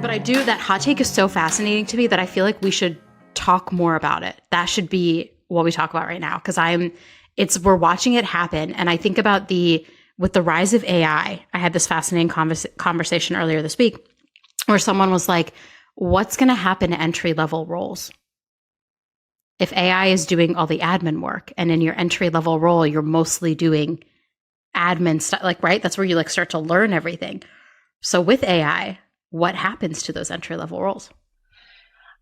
But that hot take is so fascinating to me that I feel like we should talk more about it. That should be what we talk about right now. Cause we're watching it happen. And I think about with the rise of AI, I had this fascinating conversation earlier this week where someone was like, what's going to happen to entry-level roles? If AI is doing all the admin work and in your entry-level role, you're mostly doing admin stuff, like, right? That's where you like start to learn everything. So with AI, what happens to those entry-level roles?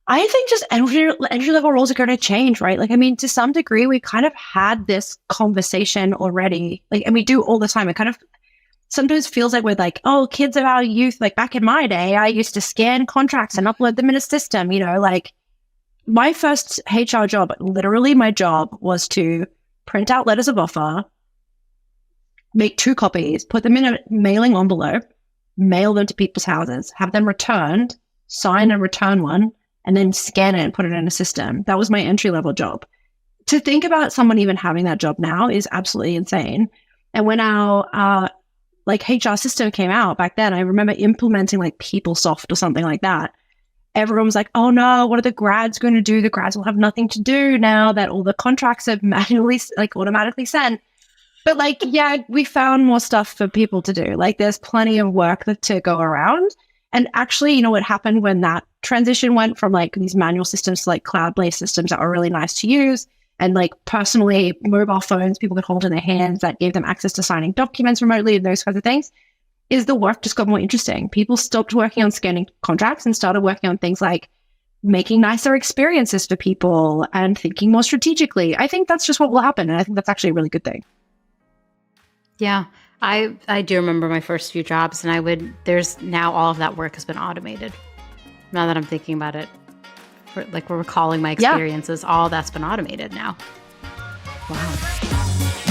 I think just entry-level roles are going to change, right? Like, I mean, to some degree, we kind of had this conversation already, like, and we do all the time. It kind of sometimes feels like we're like, oh, kids of our youth, like back in my day, I used to scan contracts and upload them in a system, like my first HR job, literally my job was to print out letters of offer, make 2 copies, put them in a mailing envelope, mail them to people's houses, have them returned, sign and return one, and then scan it and put it in a system. That was my entry-level job. To think about someone even having that job now is absolutely insane. And when our like HR system came out back then, I remember implementing like PeopleSoft or something like that. Everyone was like, oh no, what are the grads going to do? The grads will have nothing to do now that all the contracts are manually, like automatically sent. But like, yeah, we found more stuff for people to do. Like there's plenty of work to go around. And actually, you know what happened when that transition went from like these manual systems to like cloud-based systems that were really nice to use, and like personally mobile phones people could hold in their hands that gave them access to signing documents remotely and those kinds of things, is the work just got more interesting. People stopped working on scanning contracts and started working on things like making nicer experiences for people and thinking more strategically. I think that's just what will happen. And I think that's actually a really good thing. Yeah, I do remember my first few jobs, and there's now all of that work has been automated. Now that I'm thinking about it, we're recalling my experiences, all that's been automated now. Wow.